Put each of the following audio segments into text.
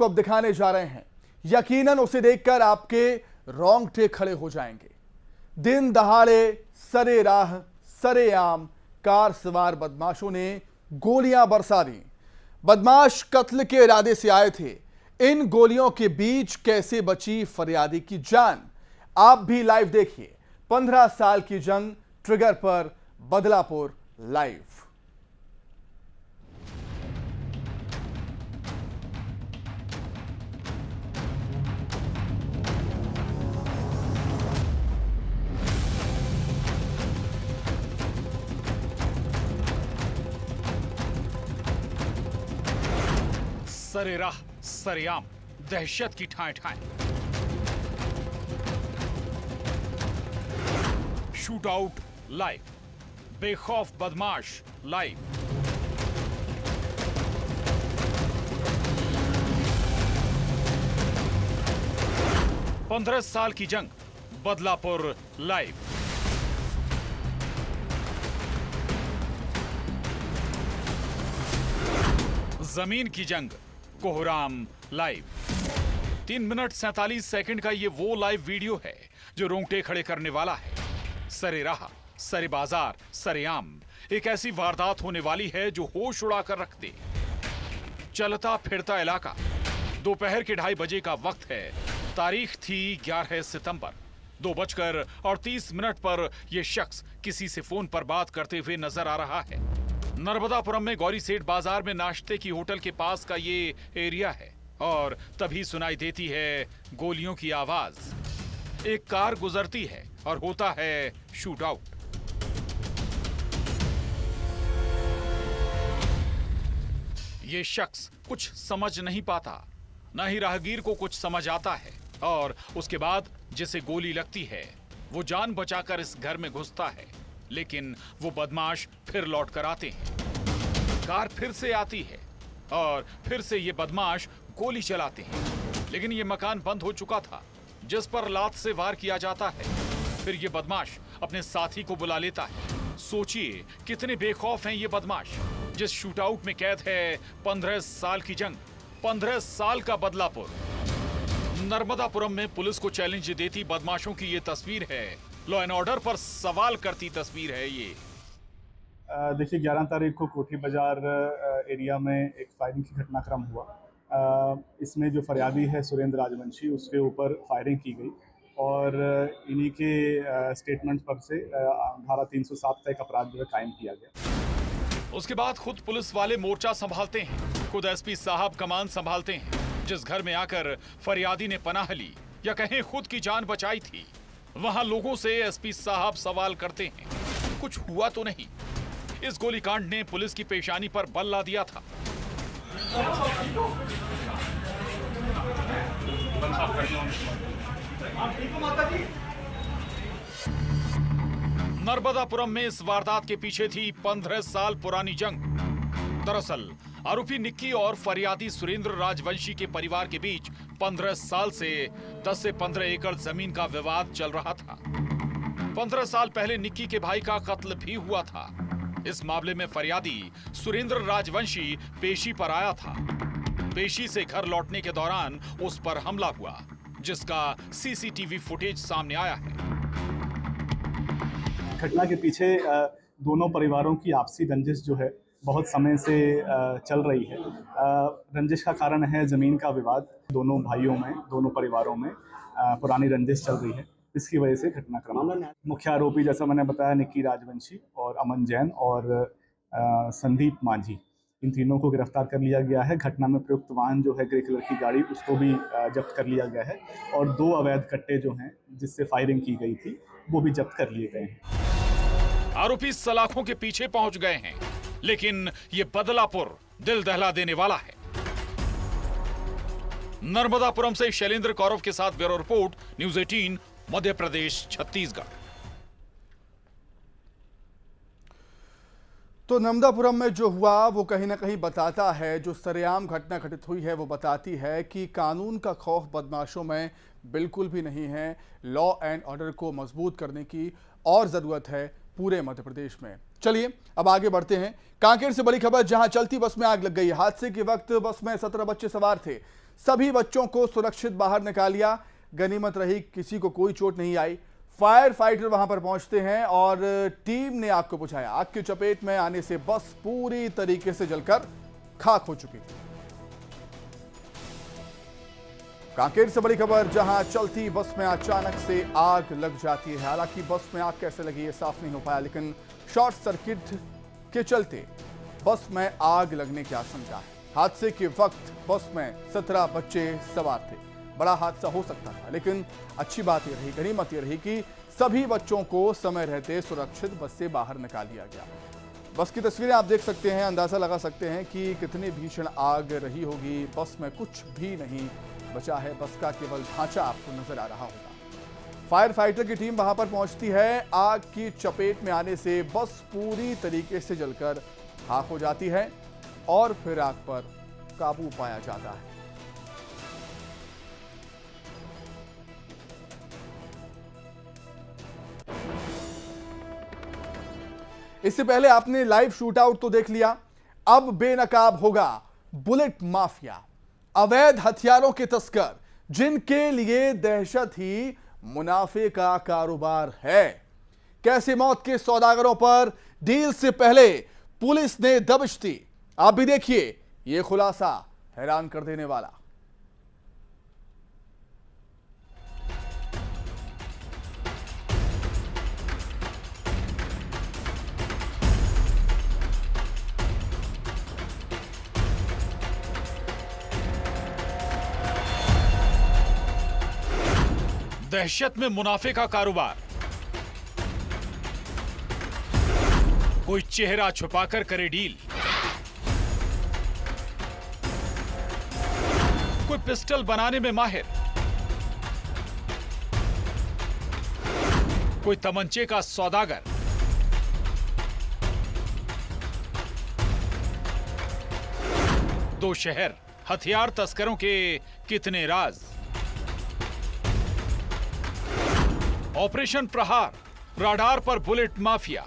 आपको अब दिखाने जा रहे हैं, यकीनन उसे देखकर आपके रोंगटे खड़े हो जाएंगे। दिन दहाड़े सरेराह सरेआम कार सवार बदमाशों ने गोलियां बरसा दी। बदमाश कत्ल के इरादे से आए थे। इन गोलियों के बीच कैसे बची फरियादी की जान, आप भी लाइव देखिए। 15 साल की जंग ट्रिगर पर बदलापुर लाइव। सरेराह सरेआम दहशत की ठाएं ठाएं। शूट आउट लाइव, बेखौफ बदमाश लाइव। पंद्रह साल की जंग बदलापुर लाइव। जमीन की जंग कोहराम लाइव। 3 मिनट 47 सेकंड का ये वो लाइव वीडियो है जो रोंगटे खड़े करने वाला है। सरेराह सरे बाजार सरेआम एक ऐसी वारदात होने वाली है जो होश उड़ा कर रख दे। चलता फिरता इलाका। दोपहर के 2:30 का वक्त है। तारीख थी 11 सितंबर। 2:38 पर यह शख्स किसी से फोन पर बात करते हुए नजर आ रहा है। नर्मदापुरम में गौरी सेठ बाजार में नाश्ते की होटल के पास का ये एरिया है और तभी सुनाई देती है गोलियों की आवाज। एक कार गुजरती है और होता है शूट आउट। ये शख्स कुछ समझ नहीं पाता, ना ही राहगीर को कुछ समझ आता है और उसके बाद जिसे गोली लगती है वो जान बचाकर इस घर में घुसता है। लेकिन वो बदमाश फिर लौट कर आते हैं। कार फिर से आती है और फिर से ये बदमाश गोली चलाते हैं। लेकिन ये मकान बंद हो चुका था जिस पर लात से वार किया जाता है। फिर ये बदमाश अपने साथी को बुला लेता है। सोचिए कितने बेखौफ हैं ये बदमाश। जिस शूटआउट में कैद है 15 साल की जंग, 15 साल का बदलापुर। नर्मदापुरम में पुलिस को चैलेंज देती बदमाशों की ये तस्वीर है। लॉ एंड ऑर्डर पर सवाल करती तस्वीर है ये। देखिए 11 तारीख को कोठी बाजार एरिया में एक फायरिंग की घटनाक्रम हुआ। इसमें जो फरियादी है सुरेंद्र राजवंशी, उसके ऊपर फायरिंग की गई और इन्हीं के स्टेटमेंट पर से धारा 307 का एक अपराध जो है कायम किया गया। उसके बाद खुद पुलिस वाले मोर्चा संभालते हैं। खुद एसपी साहब कमान संभालते हैं। जिस घर में आकर फरियादी ने पनाह ली या कहें खुद की जान बचाई थी, वहां लोगों से एसपी साहब सवाल करते हैं। कुछ हुआ तो नहीं। इस गोलीकांड ने पुलिस की पेशानी पर बल ला दिया था। नर्मदापुरम में इस वारदात के पीछे थी 15 साल पुरानी जंग। दरअसल आरोपी निक्की और फरियादी सुरेंद्र राजवंशी के परिवार के बीच 15 साल से 10 से 15 एकड़ जमीन का विवाद चल रहा था। 15 साल पहले निक्की के भाई का कत्ल भी हुआ था। इस मामले में फरियादी सुरेंद्र राजवंशी पेशी पर आया था। पेशी से घर लौटने के दौरान उस पर हमला हुआ, जिसका सीसीटीवी फुटेज सामने आया है। घटना के पीछे दोनों परिवारों की आपसी रंजिश जो है बहुत समय से चल रही है। रंजिश का कारण है जमीन का विवाद। दोनों भाइयों में, दोनों परिवारों में पुरानी रंजिश चल रही है। इसकी वजह से घटनाक्रम। मुख्य आरोपी जैसा मैंने बताया निक्की राजवंशी और अमन जैन और संदीप मांझी, इन तीनों को गिरफ्तार कर लिया गया है। घटना में प्रयुक्त वाहन जो है ग्रे कलर की गाड़ी, उसको भी जब्त कर लिया गया है और 2 अवैध कट्टे जो हैं जिससे फायरिंग की गई थी वो भी जब्त कर लिए गए हैं। आरोपी सलाखों के पीछे पहुंच गए हैं, लेकिन ये बदलापुर दिल दहला देने वाला है। नर्मदापुरम से शैलेंद्र कौरव के साथ bureau report, news 18, Madhya Pradesh, Chhattisgarh. तो नर्मदापुरम में जो हुआ वो कहीं ना कहीं बताता है, जो सरेआम घटना घटित हुई है वो बताती है कि कानून का खौफ बदमाशों में बिल्कुल भी नहीं है। लॉ एंड ऑर्डर को मजबूत करने की और ज़रूरत है पूरे मध्य प्रदेश में। चलिए अब आगे बढ़ते हैं। कांकेर से बड़ी खबर, जहां चलती बस में आग लग गई। हादसे के वक्त बस में 17 बच्चे सवार थे। सभी बच्चों को सुरक्षित बाहर निकाल लिया। गनीमत रही किसी को कोई चोट नहीं आई। फायर फाइटर वहां पर पहुंचते हैं और टीम ने आग को बुझाया। आग की चपेट में आने से बस पूरी तरीके से जलकर खाक हो चुकी थी। कांकेर से बड़ी खबर, जहां चलती बस में अचानक से आग लग जाती है। हालांकि बस में आग कैसे लगी ये साफ नहीं हो पाया, लेकिन शॉर्ट सर्किट के चलते बस में आग लगने की आशंका है। हादसे के वक्त बस में 17 बच्चे सवार थे। बड़ा हादसा हो सकता था, लेकिन अच्छी बात यह रही, गनीमत यह रही कि सभी बच्चों को समय रहते सुरक्षित बस से बाहर निकाल लिया गया। बस की तस्वीरें आप देख सकते हैं, अंदाजा लगा सकते हैं कि कितनी भीषण आग रही होगी। बस में कुछ भी नहीं बचा है, बस का केवल ढांचा आपको नजर आ रहा होगा। फायर फाइटर की टीम वहां पर पहुंचती है। आग की चपेट में आने से बस पूरी तरीके से जलकर खाक हो जाती है और फिर आग पर काबू पाया जाता है। इससे पहले आपने लाइव शूटआउट तो देख लिया, अब बेनकाब होगा बुलेट माफिया, अवैध हथियारों के तस्कर, जिनके लिए दहशत ही मुनाफे का कारोबार है। कैसे मौत के सौदागरों पर डील से पहले पुलिस ने दबिश दी, आप भी देखिए यह खुलासा हैरान कर देने वाला। दहशत में मुनाफे का कारोबार, कोई चेहरा छुपाकर करे डील, कोई पिस्टल बनाने में माहिर, कोई तमंचे का सौदागर, दो शहर, हथियार तस्करों के कितने राज। ऑपरेशन प्रहार, राडार पर बुलेट माफिया।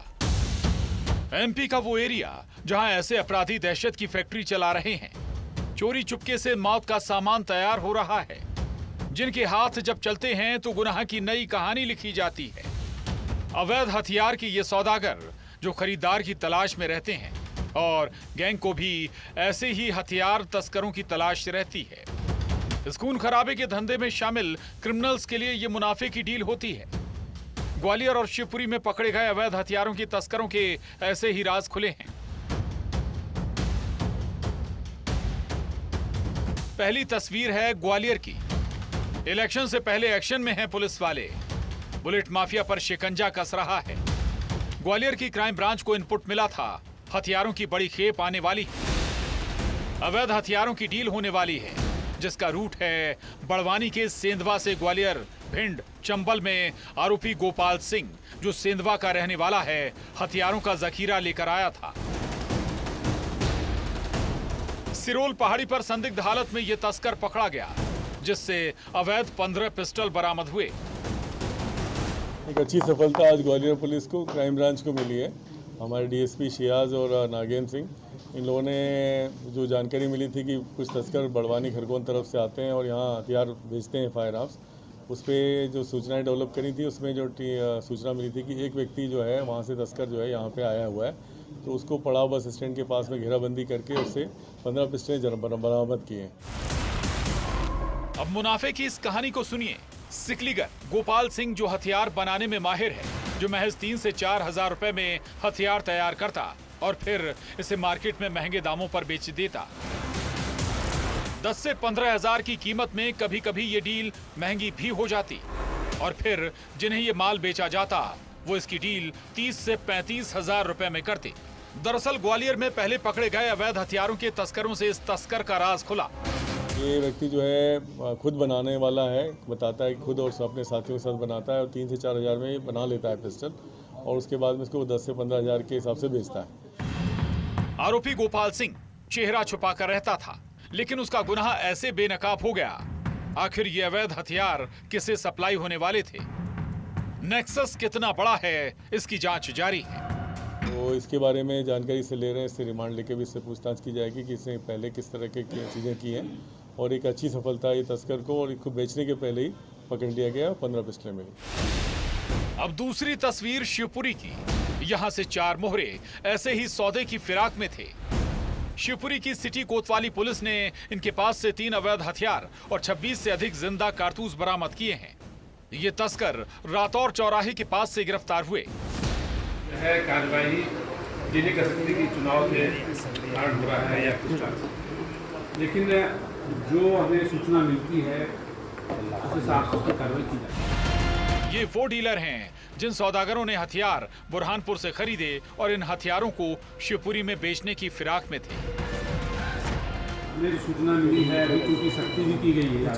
एमपी का वो एरिया जहां ऐसे अपराधी दहशत की फैक्ट्री चला रहे हैं, चोरी चुपके से मौत का सामान तैयार हो रहा है, जिनके हाथ जब चलते हैं तो गुनाह की नई कहानी लिखी जाती है। अवैध हथियार की ये सौदागर जो खरीदार की तलाश में रहते हैं, और गैंग को भी ऐसे ही हथियार तस्करों की तलाश रहती है। इस खून खराबे के धंधे में शामिल क्रिमिनल्स के लिए ये मुनाफे की डील होती है। ग्वालियर और शिवपुरी में पकड़े गए अवैध हथियारों की तस्करों के ऐसे ही राज खुले हैं। पहली तस्वीर है ग्वालियर की। इलेक्शन से पहले एक्शन में हैं पुलिस वाले, बुलेट माफिया पर शिकंजा कस रहा है। ग्वालियर की क्राइम ब्रांच को इनपुट मिला था, हथियारों की बड़ी खेप आने वाली है। अवैध हथियारों की डील होने वाली है, जिसका रूट है बड़वानी के सेंधवा से ग्वालियर, भिंड, चंबल में आरोपी गोपाल सिंह, जो सेंधवा का रहने वाला है, हथियारों का जखीरा लेकर आया था। सिरोल पहाड़ी पर संदिग्ध हालत में यह तस्कर पकड़ा गया, जिससे अवैध 15 पिस्टल बरामद हुए। एक अच्छी सफलता आज ग्वालियर पुलिस को, क्राइम ब्रांच को मिली है। हमारे डीएसपी शियाज और नागेंद्र सिंह, इन लोगों ने जो जानकारी मिली थी कि कुछ तस्कर बड़वानी खरगोन तरफ से आते हैं और यहाँ हथियार बेचते हैं फायर आर्म्स, उस पर जो सूचनाएं डेवलप करी थी, उसमें जो सूचना मिली थी कि एक व्यक्ति जो है वहाँ से तस्कर जो है यहाँ पे आया हुआ है, तो उसको पड़ाव बस स्टैंड के पास में घेराबंदी करके उससे 15 पिस्टल बरामद किए। अब मुनाफे की इस कहानी को सुनिए। सिकलीगर गोपाल सिंह जो हथियार बनाने में माहिर है, जो महज 3 से 4 हजार रुपए में हथियार तैयार करता और फिर इसे मार्केट में महंगे दामों पर बेच देता। 10 से 15 हजार की कीमत में कभी कभी ये डील महंगी भी हो जाती, और फिर जिन्हें ये माल बेचा जाता वो इसकी डील 30 से 35 हजार रुपए में करते। दरअसल ग्वालियर में पहले पकड़े गए अवैध हथियारों के तस्करों से इस तस्कर का राज खुला। ये व्यक्ति जो है खुद बनाने वाला है, बताता है कि खुद और अपने साथियों के साथ बनाता है और 3 से 4 हजार में बना लेता है पिस्टल, और उसके बाद में इसको 10 से 15 हजार के हिसाब से बेचता है। आरोपी गोपाल सिंह चेहरा छुपाकर रहता था, लेकिन उसका गुनाह ऐसे बेनकाब हो गया। आखिर ये अवैध हथियार किसे सप्लाई होने वाले थे? नेक्सस कितना बड़ा है, इसकी जांच जारी है। तो इसके बारे में जानकारी से ले रहे हैं, इससे रिमांड लेके भी इससे पूछताछ की जाएगी कि इसने पहले किस तरह की चीज़ें की हैं और एक अच्छी सफलता आई तस्कर को, और इसको बेचने के पहले ही पकड़ लिया गया, 15 पिस्टलें मिली। अब दूसरी तस्वीर शिवपुरी की। यहाँ से 4 मोहरे ऐसे ही सौदे की फिराक में थे। शिवपुरी की सिटी कोतवाली पुलिस ने इनके पास से 3 अवैध हथियार और 26 से अधिक जिंदा कारतूस बरामद किए हैं। ये तस्कर रातौर चौराहे के पास से गिरफ्तार हुए। है कार्रवाई जिले कस्टडी की चुनाव के कारण हो रहा है या कुछ कारण, लेकिन जो हमें सूचना मिलती है उस हिसाब से उसकी कार्रवाई की जाए। ये वो डीलर हैं जिन सौदागरों ने हथियार बुरहानपुर से खरीदे और इन हथियारों को शिवपुरी में बेचने की फिराक में थे। हमें जो सूचना मिली है अभी क्योंकि सख्ती भी की गई है,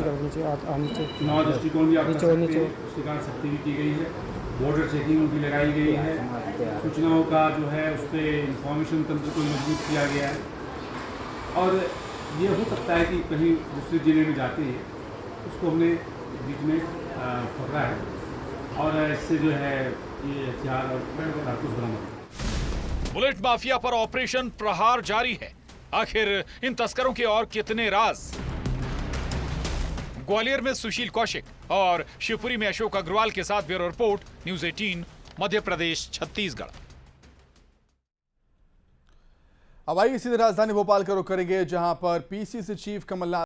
चुनाव दृष्टिकोण भी आप कह सकते हैं, उसके कारण सख्ती भी की गई है, बॉर्डर चेकिंग भी लगाई गई है, सूचनाओं का जो है उस पर इंफॉर्मेशन तंत्र को मजबूत किया गया है। और ये हो सकता है कि कहीं दूसरे जिले में जाते हैं, उसको हमने बीच में पकड़ा है और इससे जो है ये हथियार और कारतूस बरामद। बुलेट माफिया पर ऑपरेशन प्रहार जारी है। आखिर इन तस्करों के और कितने राज? ग्वालियर में सुशील कौशिक और शिवपुरी में अशोक अग्रवाल के साथ bureau report, news 18, Madhya Pradesh, Chhattisgarh. अब आइए सीधे राजधानी भोपाल का रुख करेंगे, जहां पर पीसीसी चीफ कमलनाथ